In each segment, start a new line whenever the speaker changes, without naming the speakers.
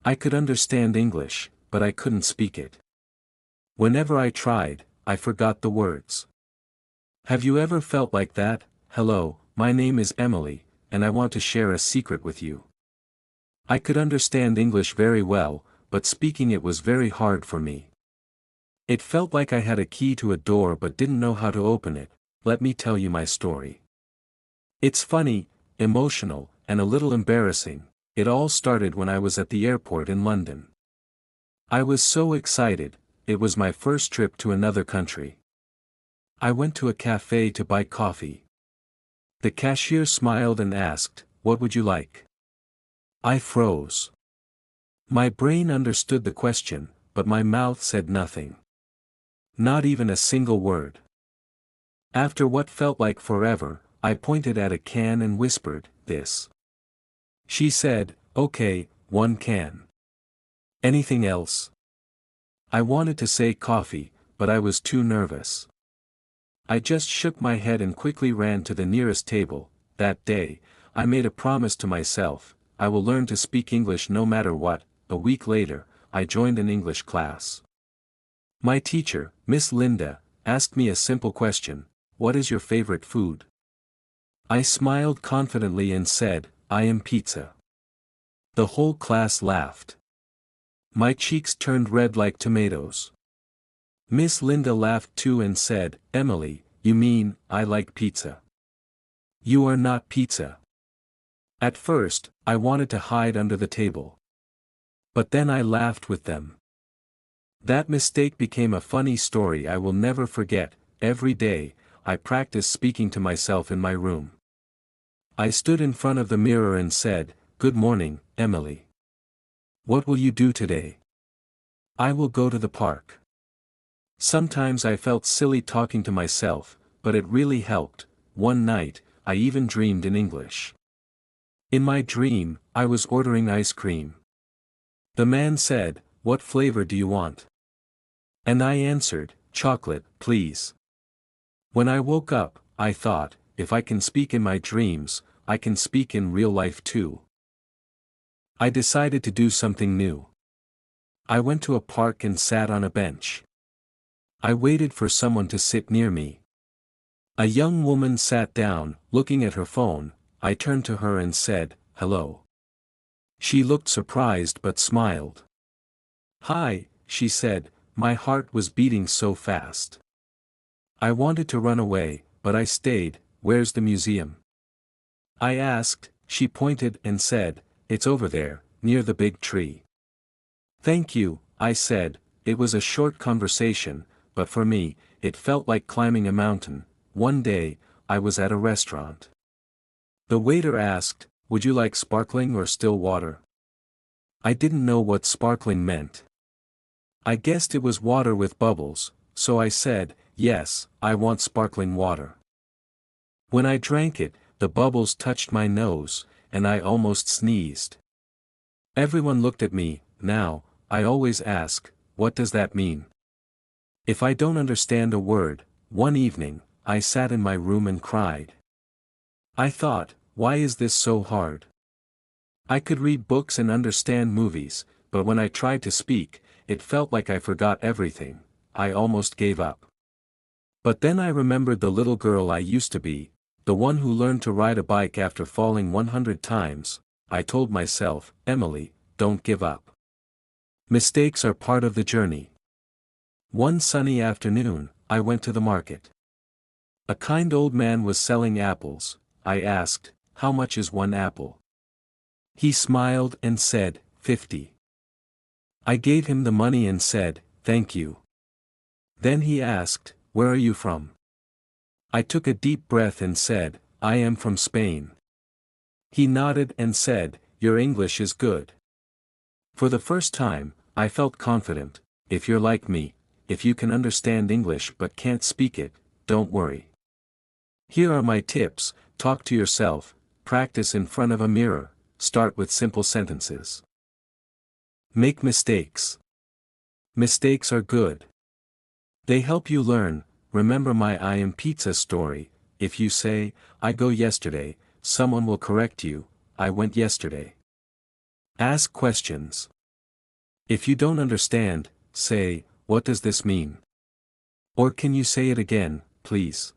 I could understand English, but I couldn't speak it. Whenever I tried, I forgot the words. Have you ever felt like that? Hello, my name is Emily, and I want to share a secret with you. I could understand English very well, but speaking it was very hard for me. It felt like I had a key to a door but didn't know how to open it. Let me tell you my story. It's funny, emotional, and a little embarrassing. It all started when I was at the airport in London. I was so excited, it was my first trip to another country. I went to a cafe to buy coffee. The cashier smiled and asked, "What would you like?" I froze. My brain understood the question, but my mouth said nothing. Not even a single word. After what felt like forever, I pointed at a can and whispered, "This." She said, "Okay, 1 can. Anything else?" I wanted to say coffee, but I was too nervous. I just shook my head and quickly ran to the nearest table. That day, I made a promise to myself, I will learn to speak English no matter what. A week later, I joined an English class. My teacher, Miss Linda, asked me a simple question: "What is your favorite food?" I smiled confidently and said, "I am pizza." The whole class laughed. My cheeks turned red like tomatoes. Miss Linda laughed too and said, "Emily, you mean, I like pizza. You are not pizza." At first, I wanted to hide under the table. But then I laughed with them. That mistake became a funny story I will never forget. Every day, I practiced speaking to myself in my room. I stood in front of the mirror and said, "Good morning, Emily. What will you do today?" "I will go to the park." Sometimes I felt silly talking to myself, but it really helped. One night, I even dreamed in English. In my dream, I was ordering ice cream. The man said, "What flavor do you want?" And I answered, "Chocolate, please." When I woke up, I thought, if I can speak in my dreams, I can speak in real life too. I decided to do something new. I went to a park and sat on a bench. I waited for someone to sit near me. A young woman sat down, looking at her phone. I turned to her and said, "Hello." She looked surprised but smiled. "Hi," she said. My heart was beating so fast. I wanted to run away, but I stayed. "Where's the museum?" I asked. She pointed and said, "It's over there, near the big tree." "Thank you," I said. It was a short conversation, but for me, it felt like climbing a mountain. One day, I was at a restaurant. The waiter asked, "Would you like sparkling or still water?" I didn't know what sparkling meant. I guessed it was water with bubbles, so I said, "Yes, I want sparkling water." When I drank it, the bubbles touched my nose, and I almost sneezed. Everyone looked at me. Now, I always ask, what does that mean? If I don't understand a word. One evening, I sat in my room and cried. I thought, why is this so hard? I could read books and understand movies, but when I tried to speak, it felt like I forgot everything. I almost gave up. But then I remembered the little girl I used to be, the one who learned to ride a bike after falling 100 times. I told myself, "Emily, don't give up. Mistakes are part of the journey." One sunny afternoon, I went to the market. A kind old man was selling apples. I asked, "How much is 1 apple?" He smiled and said, 50. I gave him the money and said, "Thank you." Then he asked, "Where are you from?" I took a deep breath and said, "I am from Spain." He nodded and said, "Your English is good." For the first time, I felt confident. If you're like me, if you can understand English but can't speak it, don't worry. Here are my tips. Talk to yourself, practice in front of a mirror, start with simple sentences. Make mistakes. Mistakes are good. They help you learn. Remember my "I am pizza" story. If you say, "I go yesterday," someone will correct you, "I went yesterday." Ask questions. If you don't understand, say, "What does this mean?" Or can you say it again, please?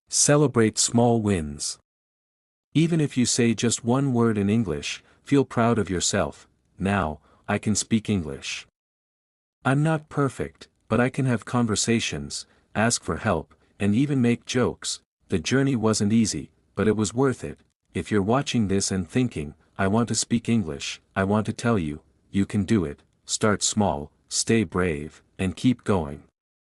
Celebrate small wins. Even if you say just one word in English, feel proud of yourself. Now, I can speak English. I'm not perfect, but I can have conversations, ask for help, and even make jokes. The journey wasn't easy, but it was worth it. If you're watching this and thinking, "I want to speak English," I want to tell you, you can do it. Start small, stay brave, and keep going.